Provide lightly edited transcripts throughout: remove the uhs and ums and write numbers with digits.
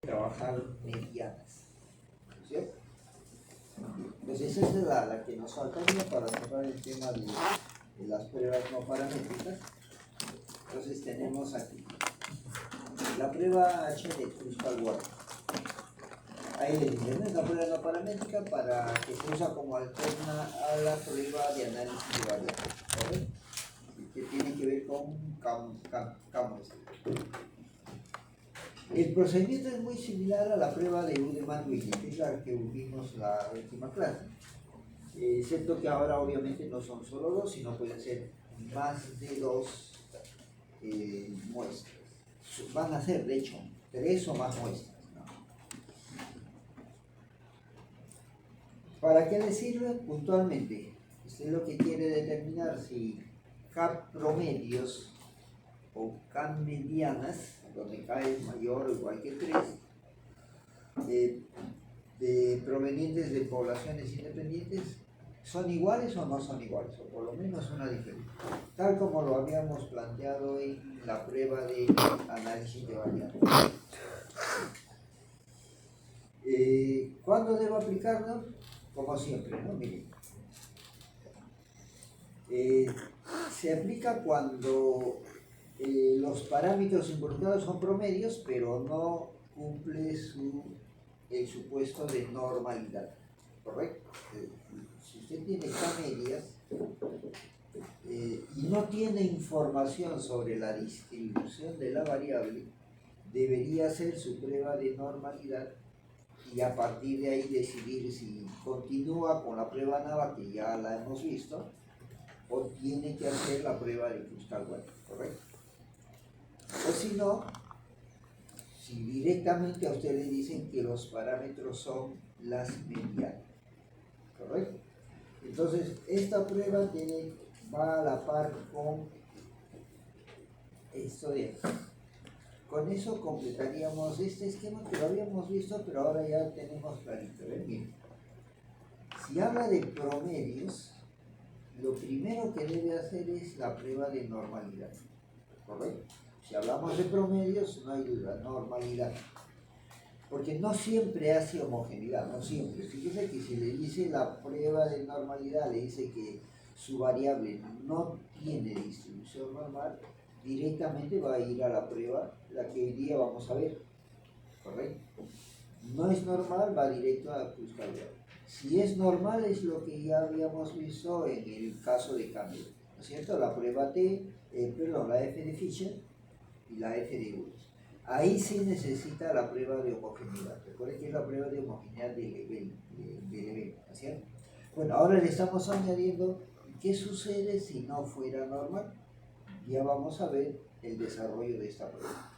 trabajar medianas, ¿cierto? Entonces esa es la que nos faltaría para cerrar el tema de las pruebas no paramétricas. Entonces tenemos aquí la prueba H de Kruskal-Walker. Ahí le dicen, ¿no? Es la prueba no paramétrica para que se usa como alterna a la prueba de análisis de variables, ¿correcto? Que tiene que ver con campos. El procedimiento es muy similar a la prueba de Ullmann-Willig, que es la que vimos la última clase, excepto que ahora obviamente no son solo dos, sino pueden ser más de dos muestras. Van a ser, de hecho, 3 o más muestras, ¿no? ¿Para qué le sirve? Puntualmente, usted lo que quiere determinar si K promedios o K medianas, donde K es mayor o igual que 3, provenientes de poblaciones independientes, ¿son iguales o no son iguales? O por lo menos una diferencia. Tal como lo habíamos planteado en la prueba de análisis de variables. ¿Cuándo debo aplicarlo? Como siempre, ¿no? Miren. Se aplica cuando los parámetros involucrados son promedios, pero no cumple el supuesto de normalidad, ¿correcto? Si usted tiene K medias y no tiene información sobre la distribución de la variable, debería hacer su prueba de normalidad y a partir de ahí decidir si continúa con la prueba NAVA, que ya la hemos visto, o tiene que hacer la prueba de Kruskal-Walker, ¿correcto? O si no, si directamente a usted le dicen que los parámetros son las medianas, ¿correcto? Entonces, esta prueba va a la par con esto de aquí. Con eso completaríamos este esquema que lo habíamos visto, pero ahora ya tenemos clarito. Miren, si habla de promedios, lo primero que debe hacer es la prueba de normalidad, ¿correcto? Si hablamos de promedios, no hay duda, normalidad. Porque no siempre hace homogeneidad, no siempre. Fíjese que si le dice la prueba de normalidad, le dice que su variable no tiene distribución normal, directamente va a ir a la prueba, la que hoy día vamos a ver, ¿correcto? No es normal, va directo a Kruskal-Walker. Si es normal, es lo que ya habíamos visto en el caso de cambio, ¿no es cierto? La prueba la F de Fisher y la F de Wood. Ahí sí necesita la prueba de homogeneidad. Recuerden que es la prueba de homogeneidad del evento, ¿no es cierto? Bueno, ahora le estamos añadiendo qué sucede si no fuera normal. Ya vamos a ver el desarrollo de esta prueba.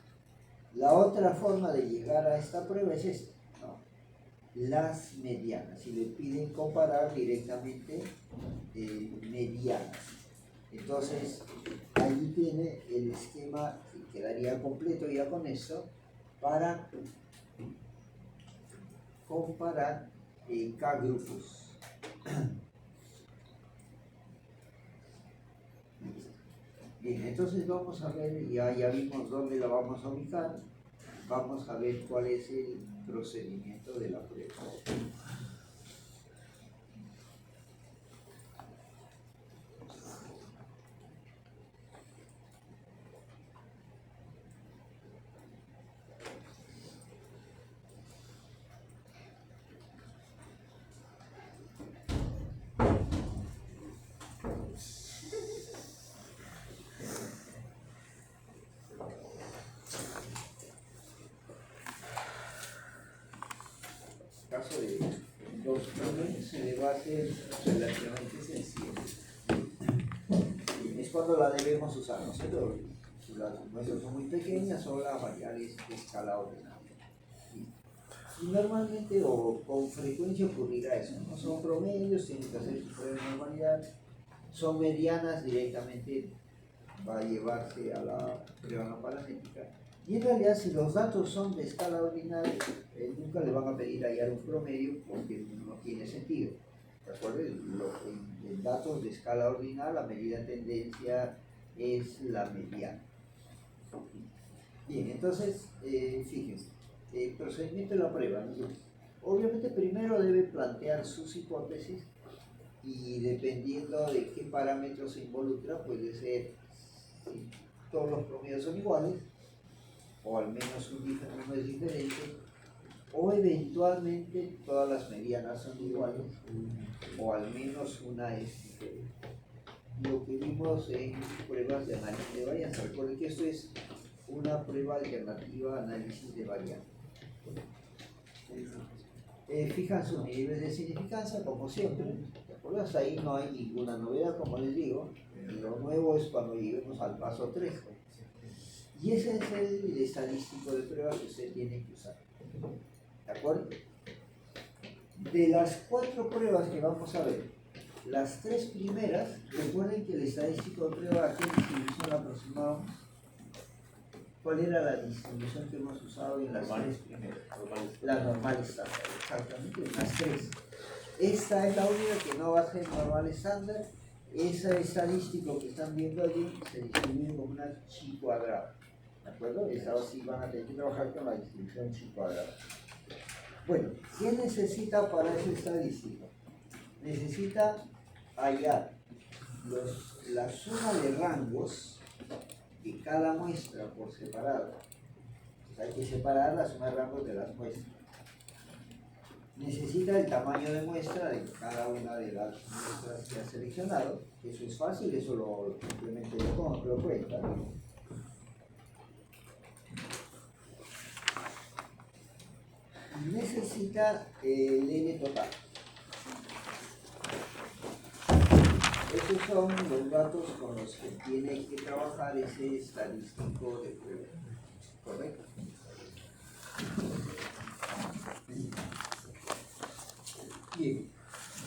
La otra forma de llegar a esta prueba es esta, ¿no? Las medianas. Si le piden comparar directamente medianas. Entonces, ahí tiene el esquema que quedaría completo ya con esto para comparar K grupos. Bien, entonces vamos a ver, ya vimos dónde la vamos a ubicar, vamos a ver cuál es el procedimiento de la prueba. Caso de los problemas se debate relativamente sencillo. Es cuando la debemos usar, ¿no es cierto? Si las muestras son muy pequeñas o las variables de escala ordenable. Y normalmente o con frecuencia ocurrirá eso, no son promedios, tienen que hacer su prueba de normalidad, son medianas, directamente va a llevarse a la prueba no paramétrica. Y en realidad, si los datos son de escala ordinal, nunca le van a pedir hallar un promedio porque no tiene sentido. Recuerden, en datos de escala ordinal, la medida de tendencia es la mediana. Bien, entonces, fíjense, el procedimiento de la prueba, ¿no? Obviamente primero debe plantear sus hipótesis y dependiendo de qué parámetros se involucra, puede ser si todos los promedios son iguales, o al menos uno es diferente, o eventualmente todas las medianas son iguales, o al menos una es diferente. Lo que vimos en pruebas de análisis de varianza. Recuerden que esto es una prueba alternativa a análisis de varianza. Fijan sus niveles de significancia como siempre, ¿de acuerdo? Hasta ahí no hay ninguna novedad, como les digo. Lo nuevo es cuando lleguemos al paso 3. Y ese es el estadístico de prueba que usted tiene que usar. ¿De acuerdo? De las 4 pruebas que vamos a ver, las 3 primeras, recuerden que el estadístico de prueba, ¿a qué distribución aproximamos? ¿Cuál era la distribución que hemos usado en las 3 primeras? La normal estándar, exactamente, las 3. Esta es la única que no va a ser normal estándar. Ese estadístico que están viendo allí se distribuye como una chi cuadrada. ¿De acuerdo? Esta sí van a tener que trabajar con la distribución chi cuadrada. Bueno, ¿qué necesita para ese estadístico? Necesita hallar la suma de rangos de cada muestra por separado. Entonces hay que separar la suma de rangos de las muestras. Necesita el tamaño de muestra de cada una de las muestras que ha seleccionado. Eso es fácil, eso lo simplemente lo cuenta. Y necesita el N total. Esos son los datos con los que tiene que trabajar ese estadístico de prueba. ¿Correcto? Bien,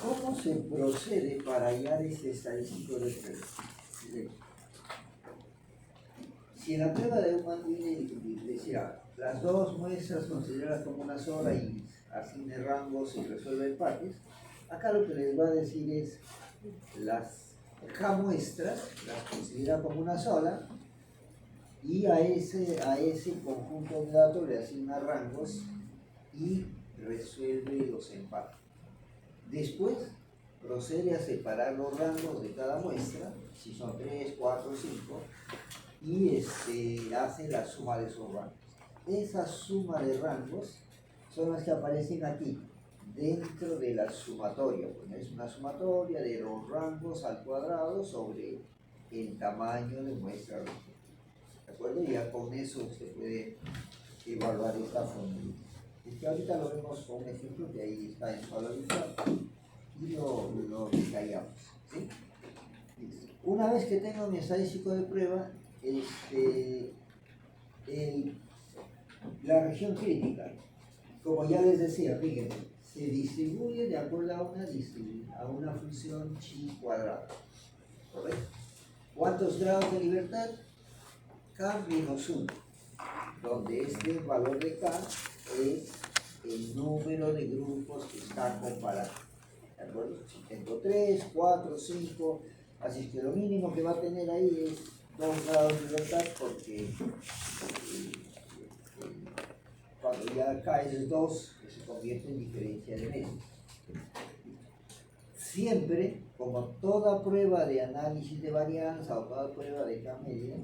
¿cómo se procede para hallar este estadístico de prueba? Si en la prueba de un viene decía las 2 muestras consideradas como una sola y asigne rangos y resuelve empates, acá lo que les va a decir es las K muestras las considera como una sola y a ese conjunto de datos le asigna rangos y resuelve los empates. Después procede a separar los rangos de cada muestra, si son 3, 4, 5, y hace la suma de esos rangos. Esa suma de rangos son las que aparecen aquí, dentro de la sumatoria. Bueno, es una sumatoria de los rangos al cuadrado sobre el tamaño de muestra. ¿De acuerdo? Y ya con eso se puede evaluar esta fórmula. Es que ahorita lo vemos con un ejemplo que ahí está en su habilidad y lo detallamos. ¿Sí? Una vez que tengo mi estadístico de prueba, la región crítica, como ya les decía, fíjense, se distribuye de acuerdo a una función chi cuadrada. ¿Correcto? ¿Cuántos grados de libertad? K menos 1, donde este valor de K es el número de grupos que está comparando. ¿De acuerdo? Si tengo 3, 4, 5, así que lo mínimo que va a tener ahí es 2 grados de libertad porque cuando ya K es 2, se convierte en diferencia de medios. Siempre, como toda prueba de análisis de varianza o toda prueba de K media,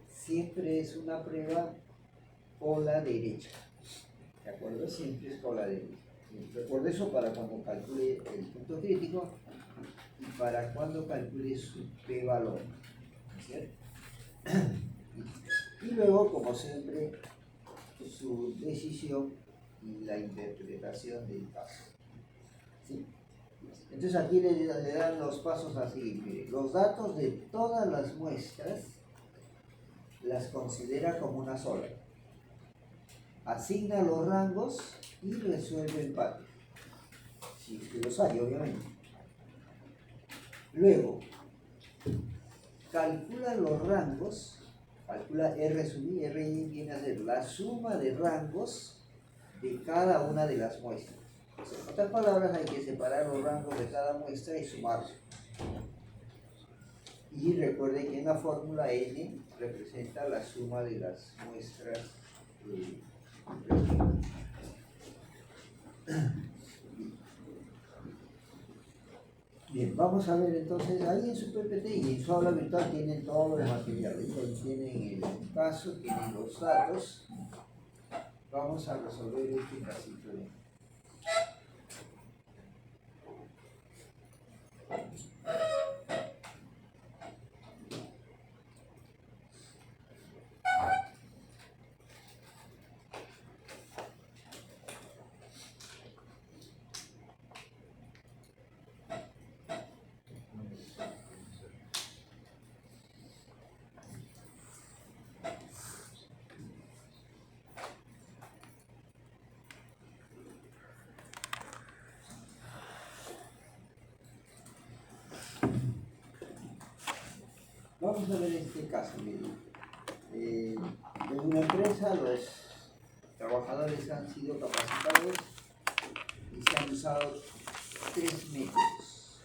siempre es una prueba con la derecha. ¿De acuerdo? Siempre es con la derecha. Recuerde eso para cuando calcule el punto crítico y para cuando calcule su p-valor. ¿Cierto? Y luego, como siempre, su decisión y la interpretación del caso. ¿Sí? Entonces aquí le dan los pasos a seguir. Mire, los datos de todas las muestras las considera como una sola. Asigna los rangos y resuelve empate. Si es que los hay, obviamente. Luego, calcula los rangos, calcula R sub I, R viene a ser la suma de rangos de cada una de las muestras. En otras palabras, hay que separar los rangos de cada muestra y sumarlos. Y recuerden que en la fórmula N representa la suma de las muestras Bien, vamos a ver entonces, ahí en su PPT y en su aula virtual tienen todo el material, ahí tienen el caso, tienen los datos. Vamos a resolver este casito. Vamos a ver este caso. En una empresa los trabajadores han sido capacitados y se han usado 3 métodos.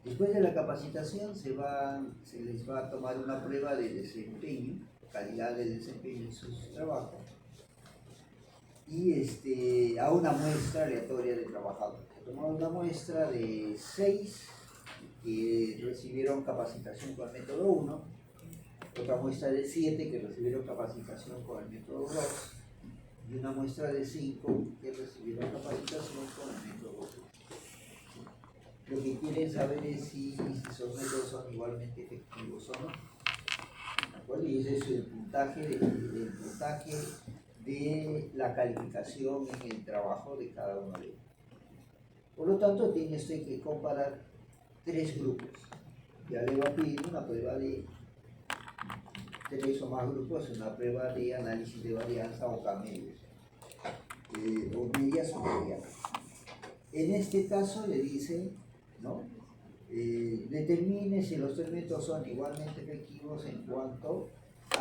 Después de la capacitación se les va a tomar una prueba de desempeño, calidad de desempeño en sus trabajos, y a una muestra aleatoria de trabajadores. Se tomó una muestra de 6 que recibieron capacitación con el método 1, otra muestra de 7 que recibieron capacitación con el método 2 y una muestra de 5 que recibieron capacitación con el método 3. Lo que quieren saber es si esos métodos son igualmente efectivos o no. ¿De acuerdo? Y ese es el puntaje de la calificación en el trabajo de cada uno de ellos. Por lo tanto, tiene usted que comparar 3 grupos. Ya le va a pedir una prueba de 3 o más grupos, una prueba de análisis de varianza o CAMEDIOS, o medias o medianas. En este caso le dice, ¿no? Determine si los 3 métodos son igualmente efectivos en cuanto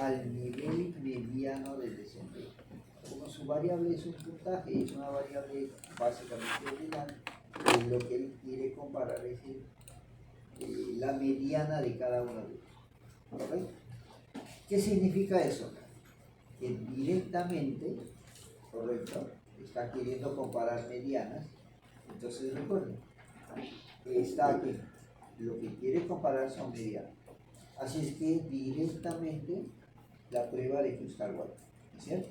al nivel mediano del desempeño. Como su variable es un puntaje, es una variable básicamente ordinal, lo que él quiere comparar es la mediana de cada uno de ellos. ¿Correcto? ¿Qué significa eso? Que directamente, correcto, está queriendo comparar medianas. Entonces recuerden, está aquí, lo que quiere comparar son medianas. Así es que directamente la prueba de Cruzcal-Walker, ¿no es cierto?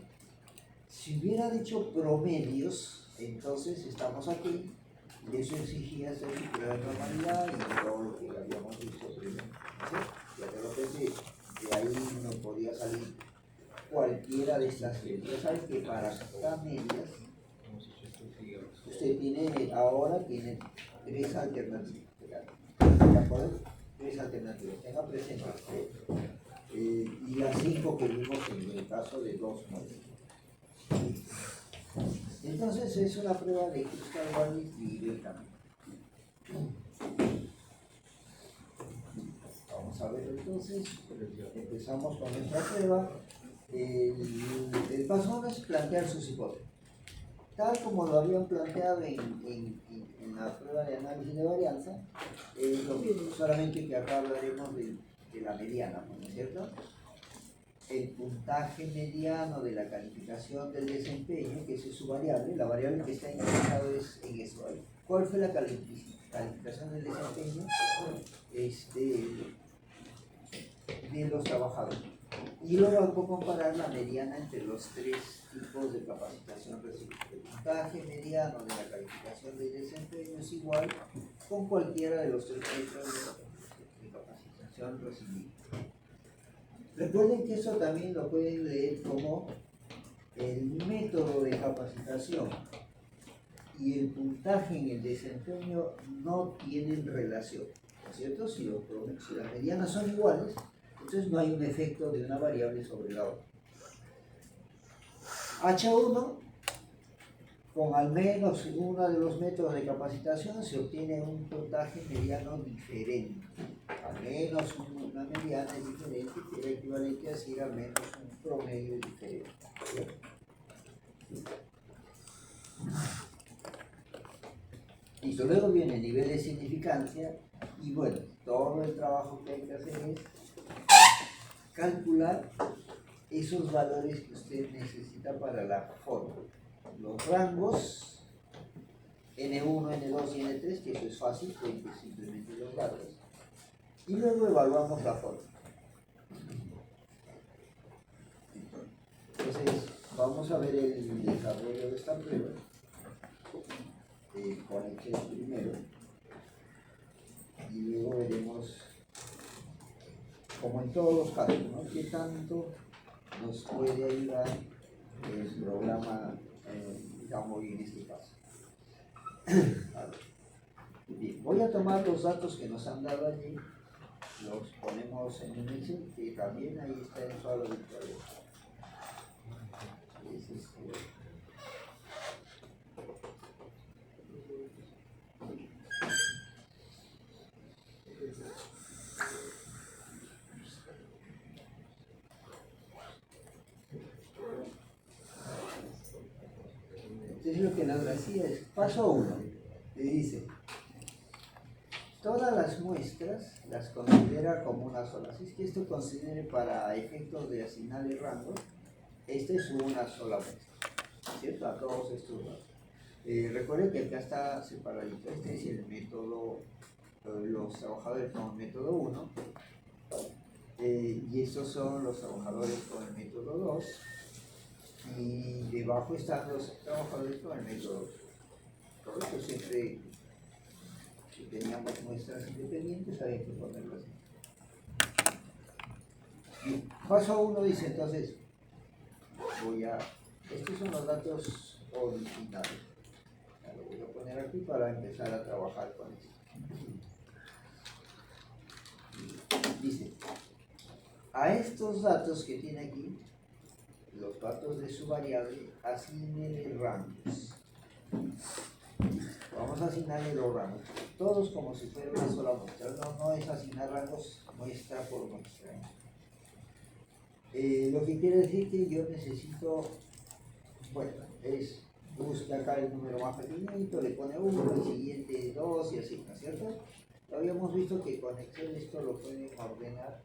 Si hubiera dicho promedios, entonces estamos aquí, y eso exigía hacer su prueba de normalidad y todo lo que habíamos visto primero, ¿no es cierto? Ya de repente de ahí no podía salir cualquiera de estas series. Ya saben que para sacar medias, usted ahora tiene 3 alternativas. ¿De acuerdo? 3 alternativas. Tenga presente. Y las 5 que vimos en el caso de 2 modelos. Entonces es una prueba de Cruzcal-Walker directamente. Vamos a ver entonces, empezamos con nuestra prueba. El paso 1 es plantear sus hipótesis. Tal como lo habían planteado en la prueba de análisis de varianza, lo mismo, solamente que acá hablaremos de la mediana, ¿no es cierto? El puntaje mediano de la calificación del desempeño, que es su variable, la variable que está interesado es en eso. ¿Cuál fue la calificación del desempeño de los trabajadores? Y luego vamos a comparar la mediana entre los 3 tipos de capacitación recibida. El puntaje mediano de la calificación del desempeño es igual con cualquiera de los 3 métodos de capacitación recibida. Recuerden que eso también lo pueden leer como el método de capacitación y el puntaje en el desempeño no tienen relación, ¿no es cierto? Si las medianas son iguales, entonces no hay un efecto de una variable sobre la otra. H1, con al menos uno de los métodos de capacitación se obtiene un puntaje mediano diferente. Al menos una mediana es diferente, que era equivalente a decir al menos un promedio diferente. Listo, luego viene el nivel de significancia y bueno, todo el trabajo que hay que hacer es calcular esos valores que usted necesita para la forma. Los rangos N1, N2 y N3, que eso es fácil, cuente simplemente los datos. Y luego evaluamos la forma. Entonces, vamos a ver el desarrollo de esta prueba. Con Excel primero. Y luego veremos, como en todos los casos, ¿no?, qué tanto nos puede ayudar el programa Jamovi en este caso. Bien, voy a tomar los datos que nos han dado allí, los ponemos en un Excel, que también ahí está en su aula virtual. Entonces lo que nos decía es, paso 1, le dice, todas las muestras las considera como una sola. Así es que esto considere para efectos de asignarle rango, esta es una sola muestra, ¿cierto? A todos estos datos. Recuerden que acá está separadito, este es el método, los trabajadores con el método 1, y estos son los trabajadores con el método 2, y debajo están los trabajadores con el método 2. Por eso siempre que teníamos muestras independientes había que ponerlo así. Bien, paso 1 dice entonces, estos son los datos originales. Lo voy a poner aquí para empezar a trabajar con esto. Dice, a estos datos que tiene aquí, los datos de su variable, asignenle rangos. Vamos a asignarle los rangos, todos como si fuera una sola muestra. No es asignar rangos muestra por muestra. Lo que quiere decir que yo necesito, bueno, es busca acá el número más pequeñito, le pone 1, el siguiente 2 y así, ¿no es cierto? Habíamos visto que con Excel esto lo pueden ordenar.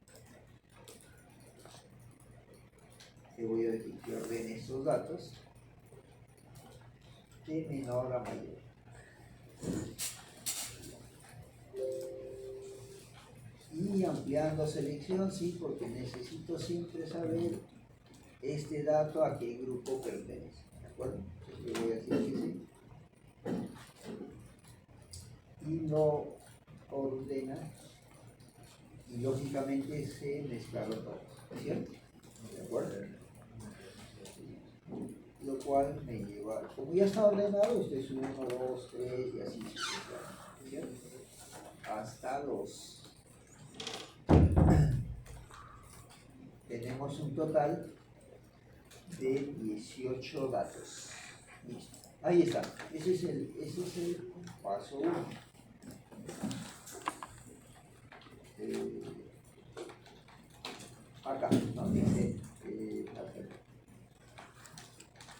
Le voy a decir que ordene estos datos de menor a mayor. Y ampliando selección, sí, porque necesito siempre saber este dato a qué grupo pertenece. ¿De acuerdo? Entonces le voy a decir que sí. Y lo ordena y lógicamente se mezclaron todos, ¿cierto? ¿De acuerdo? Lo cual me lleva, como ya está ordenado, este es 1, 2, 3 y así sucesivamente, ¿cierto? Hasta 2. Tenemos un total de 18 datos. Listo. Ahí está. Ese es el paso 1. Acá, donde dice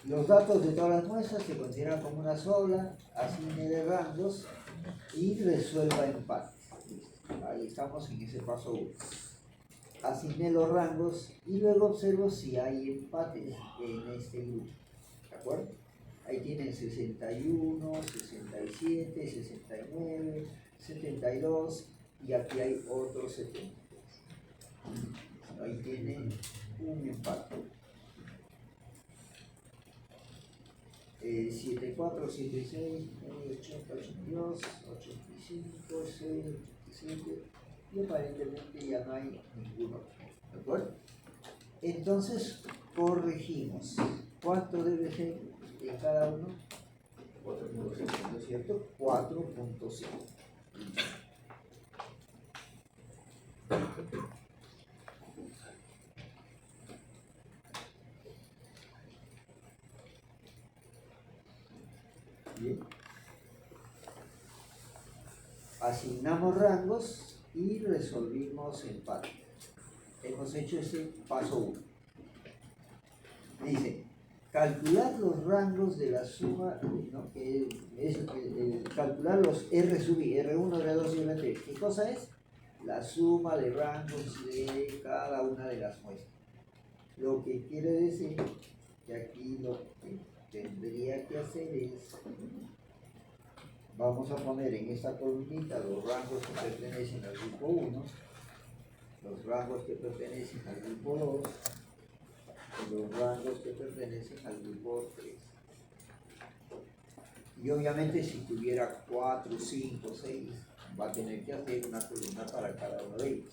los datos de todas las muestras se consideran como una sola, asigne de rangos y resuelva empates. Ahí estamos en ese paso 1. Asigné los rangos y luego observo si hay empates en este grupo. ¿De acuerdo? Ahí tienen 61, 67, 69, 72 y aquí hay otros 73. Ahí tienen un empate. 74, 76, 80, 82, 85, 67 y aparentemente ya no hay ninguno. ¿De acuerdo? Entonces corregimos. ¿Cuánto debe ser en cada uno? 4.5, ¿no es cierto? 4.5. Bien. Asignamos rangos y resolvimos empate. Hemos hecho ese paso 1. Dice, calcular los rangos de la suma, ¿no?, que es calcular los R sub I, R1, R2 y R3. ¿Qué cosa es? La suma de rangos de cada una de las muestras. Lo que quiere decir que aquí lo que tendría que hacer es, vamos a poner en esta columnita los rangos que pertenecen al grupo 1, los rangos que pertenecen al grupo 2, y los rangos que pertenecen al grupo 3. Y obviamente si tuviera 4, 5, 6, va a tener que hacer una columna para cada uno de ellos.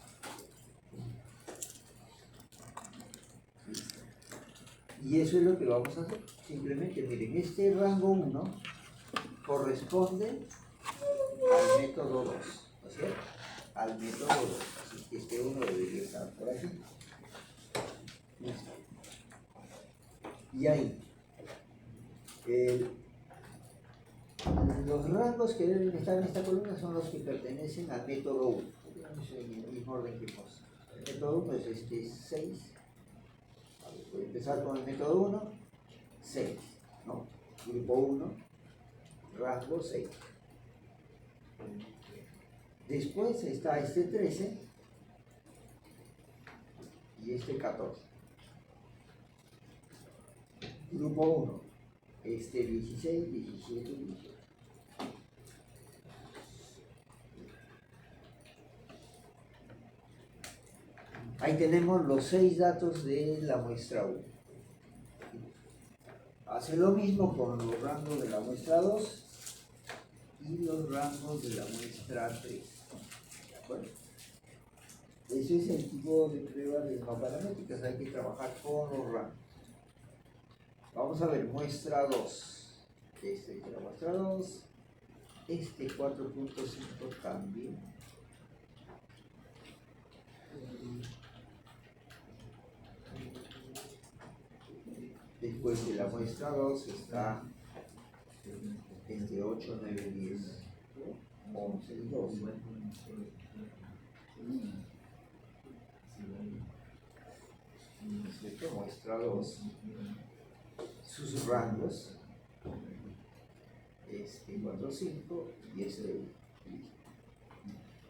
Y eso es lo que vamos a hacer. Simplemente, miren, este rango 1 corresponde al método 2, ¿no es cierto? Al método 2. Así que este 1 debería estar por aquí. Listo. Y ahí, los rangos que deben estar en esta columna son los que pertenecen al método 1. En el mismo orden que hemos. El método 1 es este 6. Voy a empezar con el método 1, 6, ¿no? Grupo 1, rango 6. Después está este 13 y este 14. Grupo 1, este 16, 17 y 18. Ahí tenemos los 6 datos de la muestra 1. Hace lo mismo con los rangos de la muestra 2 y los rangos de la muestra 3. ¿De acuerdo? Ese es el tipo de prueba de no paramétricas, hay que trabajar con los rangos. Vamos a ver muestra 2. Este es la muestra 2. Este 4.5 también. Después de la muestra 2 está este 8, 9, 10, 11 y 12. Esta muestra 2, sus rangos, este 4, 5 y este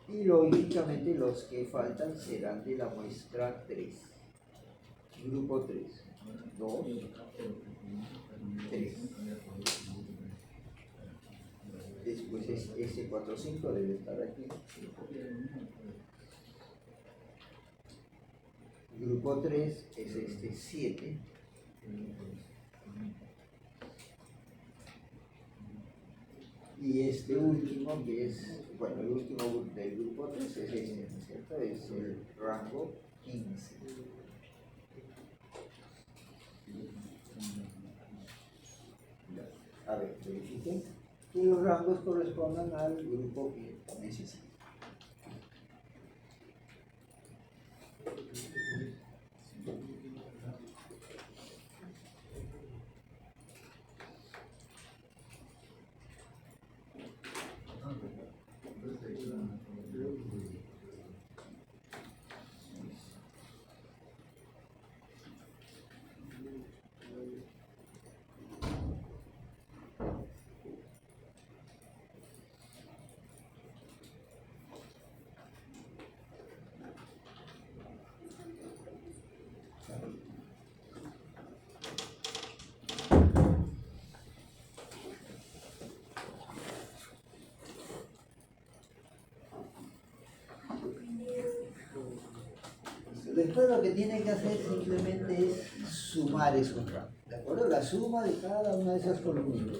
1. Y lógicamente los que faltan serán de la muestra 3. Grupo 3. 2, 3. Después este 4, 5 debe estar aquí. Grupo 3 es este 7. Y este último que es, bueno, el último del grupo 3 es este, ¿no es cierto? Es el rango 15. A ver, verifiquen que los rangos correspondan al grupo que necesita. Después lo que tienen que hacer simplemente es sumar esos rangos, ¿de acuerdo? La suma de cada una de esas columnas.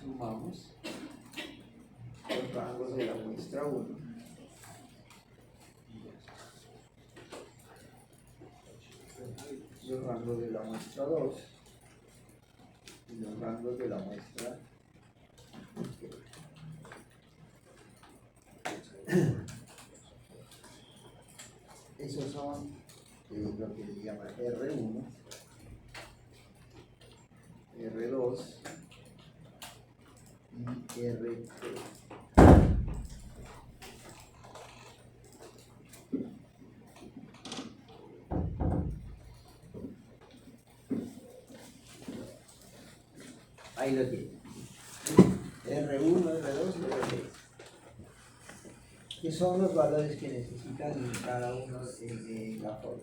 Sumamos los rangos de la muestra 1. Los rangos de la muestra 2 y los rangos de la muestra 3. Esos son lo que se llama R1, R2 y R3. Ahí lo tienen. R1, R2 y R3. Que son los valores que necesitan en cada uno de la forma.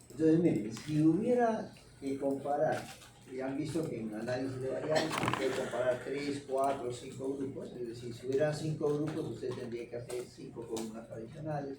Entonces, miren, si hubiera que comparar, ya han visto que en análisis de variables se puede comparar 3, 4, 5 grupos, es decir, si hubieran 5 grupos, usted tendría que hacer 5 columnas adicionales.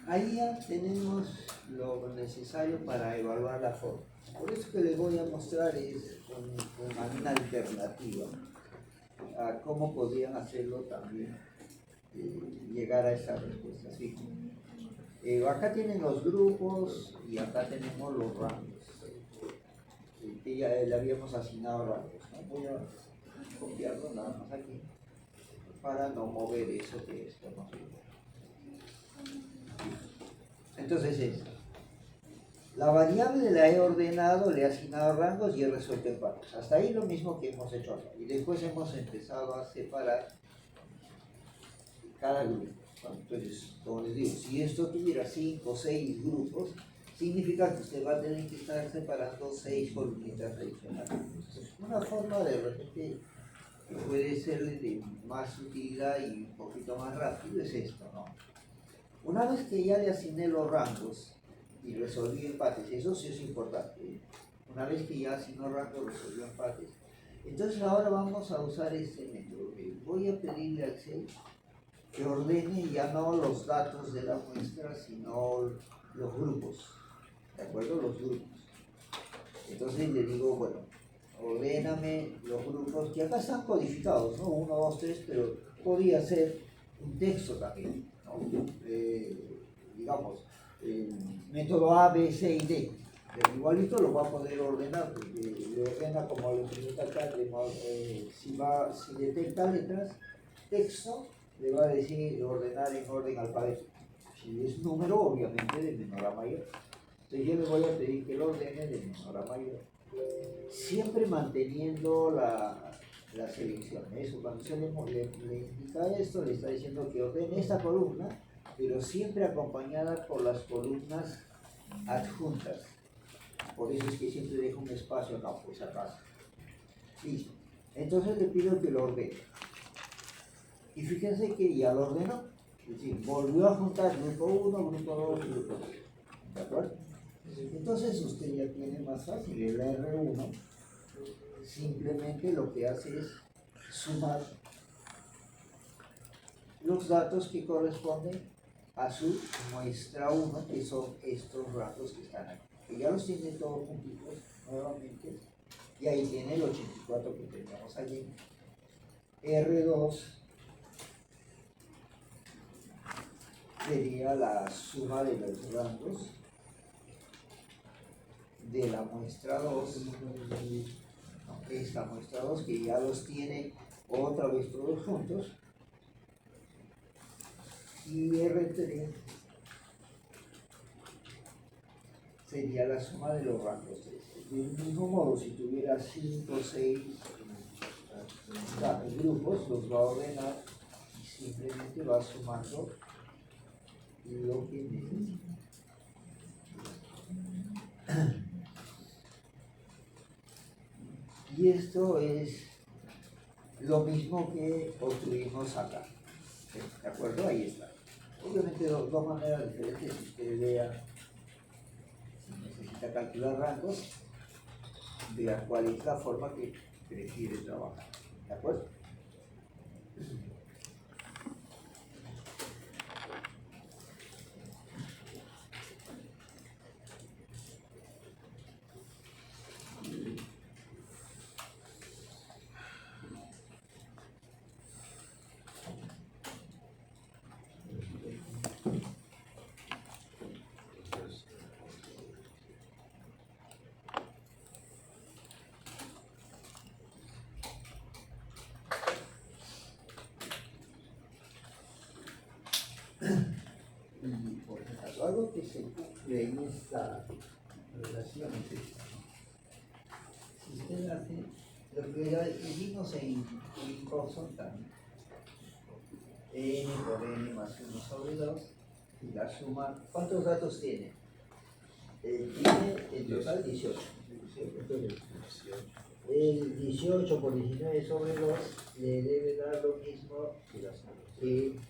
Ahí ya tenemos lo necesario para evaluar la forma. Por eso que les voy a mostrar es una alternativa a cómo podrían hacerlo también, llegar a esa respuesta. ¿Sí? Acá tienen los grupos y acá tenemos los rangos, que ya le habíamos asignado rangos, ¿no? Voy a copiarlo nada más aquí para no mover eso que estamos viendo. Entonces es, la variable la he ordenado, le he asignado rangos y he resuelto en partes. Hasta ahí lo mismo que hemos hecho acá. Y después hemos empezado a separar cada grupo. Entonces, como les digo, si esto tuviera 5 o 6 grupos, significa que usted va a tener que estar separando 6 columnitas adicionales. Una forma de repente que puede ser de más utilidad y un poquito más rápido es esto, ¿no? Una vez que ya le asigné los rangos y resolví empates, eso sí es importante, ¿eh? Una vez que ya asignó rangos, resolvió empates, entonces ahora vamos a usar este método. Voy a pedirle al Excel que ordene ya no los datos de la muestra, sino los grupos, ¿de acuerdo? Los grupos. Entonces le digo, bueno, ordéname los grupos, que acá están codificados, ¿no? 1, 2, 3, pero podría ser un texto también, ¿no? Digamos, método A, B, C y D. Pero igualito lo va a poder ordenar, porque le ordena como lo implementa acá, si detecta letras, texto, le va a decir ordenar en orden alfabético. Si es número, obviamente de menor a mayor. Entonces yo le voy a pedir que lo ordene de menor a mayor, siempre manteniendo la selección. Eso, cuando se le indica esto, le está diciendo que ordene esta columna, pero siempre acompañada por las columnas adjuntas. Por eso es que siempre dejo un espacio acá, pues acá. Listo. Entonces le pido que lo ordene. Y fíjense que ya lo ordenó. Es decir, volvió a juntar grupo 1, grupo 2, grupo 3. ¿De acuerdo? Entonces usted ya tiene más fácil el R1. Simplemente lo que hace es sumar los datos que corresponden a su muestra 1, que son estos rangos que están aquí. Que ya los tiene todos juntitos nuevamente. Y ahí tiene el 84 que teníamos allí. R2 sería la suma de los rangos de la muestra 2, esta muestra 2 que ya los tiene otra vez todos juntos, y R3 sería la suma de los rangos 3. Del mismo modo, si tuviera 5 o 6 grupos, los va a ordenar y simplemente va sumando lo que necesita. Y esto es lo mismo que obtuvimos acá. ¿De acuerdo? Ahí está. Obviamente dos maneras diferentes. Si ustedes vean, si necesita calcular rangos, vea cuál es la forma que prefiere trabajar. ¿De acuerdo? Y por ejemplo, algo que se cumple en esta relación es esta. Si usted hace lo que ya hicimos en Gaussian también, n por n más 1 sobre 2, y la suma, ¿cuántos datos tiene? Tiene en total 18. El 18 por 19 sobre 2 le debe dar lo mismo que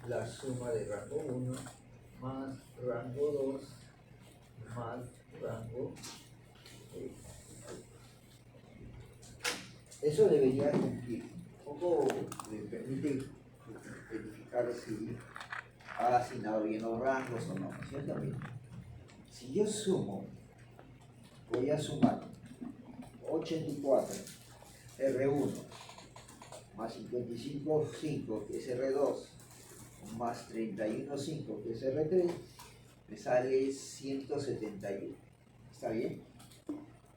la suma de rango 1 más rango 2 más rango 3. Eso debería cumplir. Un poco le permite verificar si ha asignado bien los rangos o no, ¿cierto? Si yo sumo, voy a sumar 84 R1 más 55,5 que es R2 más 31,5 que es R3, me sale 171. ¿Está bien?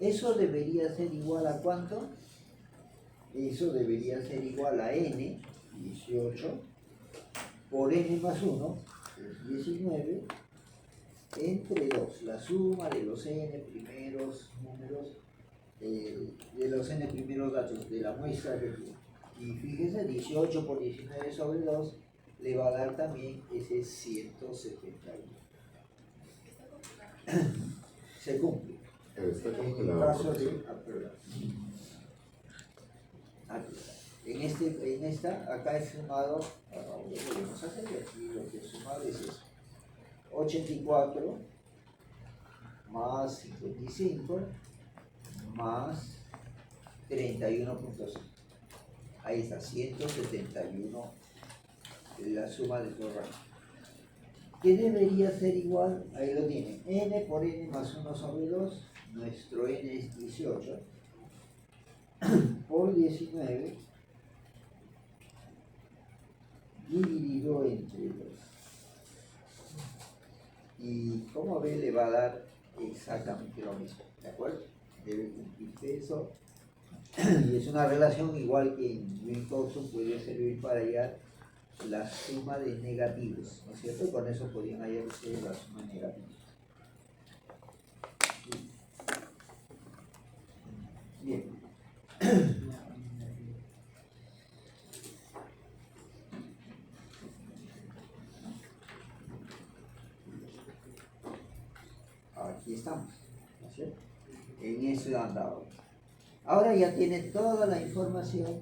Eso debería ser igual a ¿cuánto? Eso debería ser igual a n, 18, por n más 1, que es 19, entre 2, la suma de los n primeros números, de los n primeros datos de la muestra que tiene. Y fíjese, 18 por 19 sobre 2 le va a dar también ese 171. Se cumple. En el caso de... En esta, acá he sumado, ahora lo podemos hacer, y aquí lo que he sumado es esto. 84 más 55 más 31,5. Ahí está, 171, la suma de todo rango. ¿Qué debería ser igual? Ahí lo tienen, n por n más 1 sobre 2, nuestro n es 18, por 19, dividido entre 2. Y como ve, le va a dar exactamente lo mismo, ¿de acuerdo? Debe cumplirse eso. Y es una relación igual que en Wincoulson puede servir para hallar la suma de negativos, ¿no es cierto? Y con eso podrían hallar ustedes la suma de negativos. Bien. Aquí estamos, ¿no es cierto? En eso andaba. Ahora ya tiene toda la información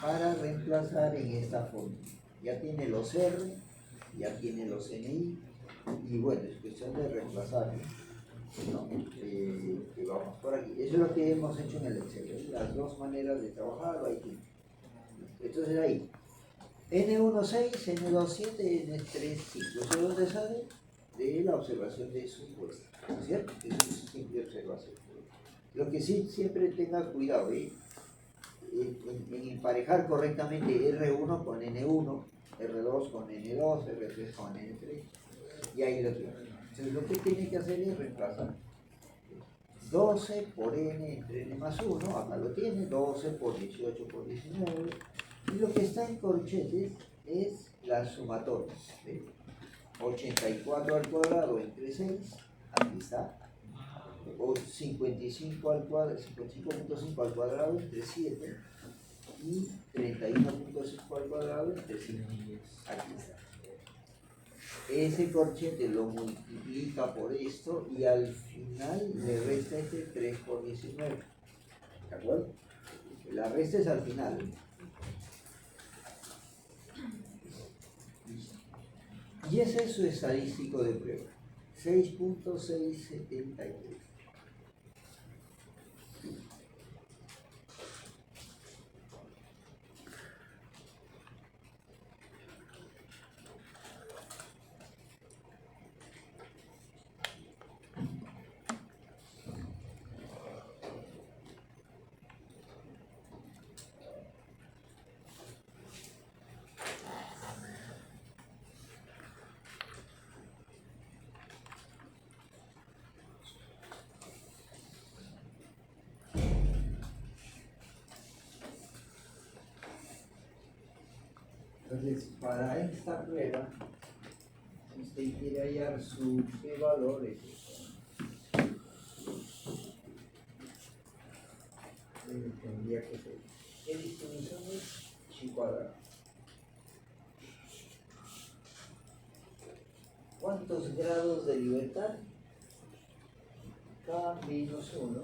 para reemplazar en esta fórmula. Ya tiene los R, ya tiene los NI, y bueno, es cuestión de reemplazar, ¿no? Vamos por aquí. Eso es lo que hemos hecho en el Excel, ¿eh? Las dos maneras de trabajar, ahí tiene. Entonces ahí, N16, N27, N35. ¿Eso de dónde sale? De la observación de su muestra, ¿no es cierto? Es una simple observación. Lo que sí siempre tenga cuidado, en emparejar correctamente R1 con N1, R2 con N2, R3 con N3, y ahí lo tiene. Entonces lo que tiene que hacer es reemplazar 12 por N entre N más 1, acá lo tiene, 12 por 18 por 19, y lo que está en corchetes es la sumatoria, ¿sí? 84 al cuadrado entre 6, aquí está, o 55 al cuadrado, 55,5 al cuadrado entre 7 y 31,5 al cuadrado entre 5. Aquí está. Ese corchete lo multiplica por esto y al final le resta este 3 por 19. ¿De acuerdo? La resta es al final. Y ese es su estadístico de prueba. 6.673. Entonces, para esta prueba, si usted quiere hallar su p-valor, tendría que ser, ¿qué distribución es? Chi cuadrado. ¿Cuántos grados de libertad? K menos 1.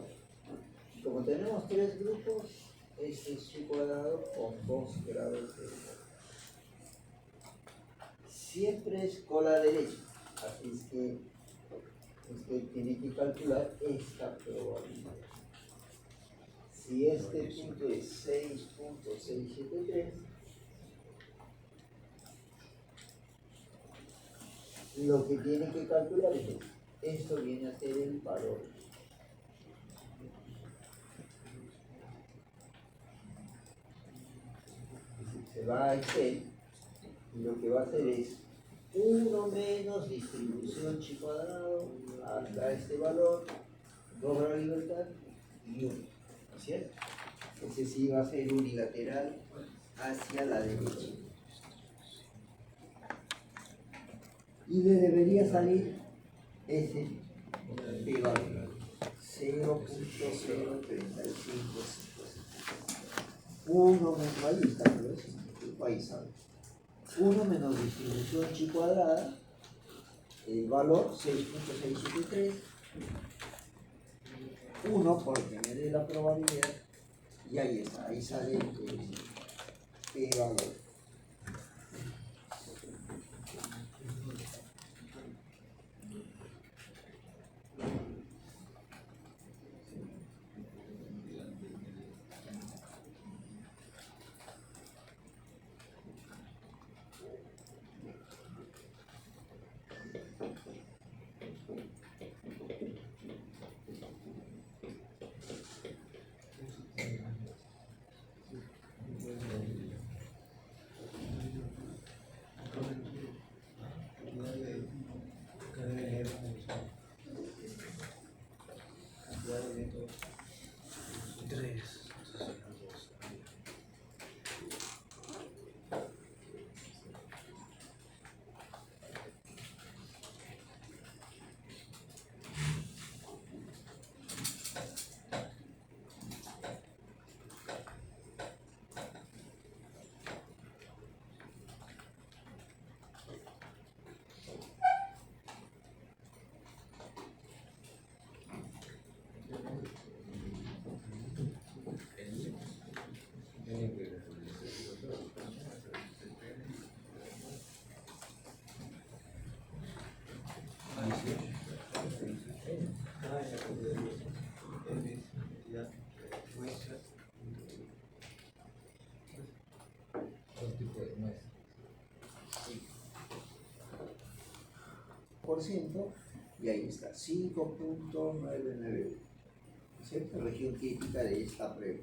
Como tenemos tres grupos, este es chi cuadrado con 2 grados de libertad. Siempre es cola derecha, así es que usted tiene que calcular esta probabilidad. Si este punto es 6.673, lo que tiene que calcular es esto. Esto viene a ser el valor. Se va a Excel y lo que va a hacer es 1 menos distribución chi cuadrado hasta este valor, 2 grados de libertad y 1. ¿No es cierto? Ese sí va a ser unilateral hacia la derecha. Y le debería salir ese p-valor 0.035. 1 menos, ahí está, pero es ahí sabe. 1 menos distribución chi cuadrada, el valor 6.673, 1 porque me dé la probabilidad, y ahí está, ahí sale el p-valor. Y ahí está, 5.99, ¿cierto? Región crítica de esta prueba.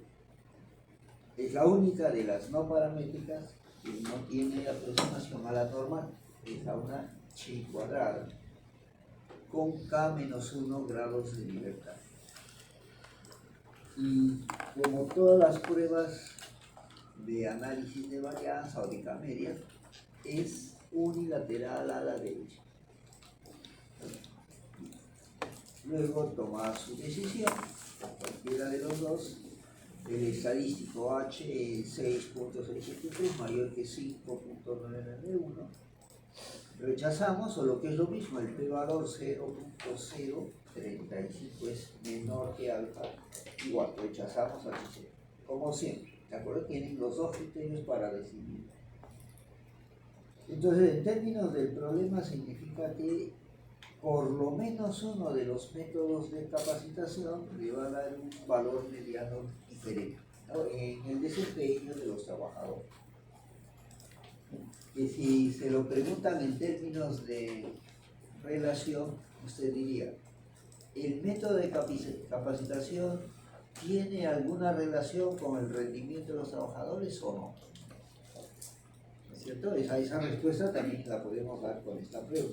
Es la única de las no paramétricas que no tiene aproximación a la normal. Es a una chi cuadrada con K-1 grados de libertad. Y como todas las pruebas de análisis de varianza o de K-media, es unilateral a la derecha. Luego toma su decisión, cualquiera de los dos. El estadístico H es 6.673 mayor que 5.991. Rechazamos, o lo que es lo mismo, el p-valor 0.035 es menor que alfa, igual rechazamos H0. Como siempre, ¿de acuerdo? Tienen los dos criterios para decidir. Entonces, en términos del problema, significa que por lo menos uno de los métodos de capacitación le va a dar un valor mediano diferente, ¿no?, en el desempeño de los trabajadores. Y si se lo preguntan en términos de relación, usted diría, ¿el método de capacitación tiene alguna relación con el rendimiento de los trabajadores o no? ¿No es cierto? Esa respuesta también la podemos dar con esta prueba.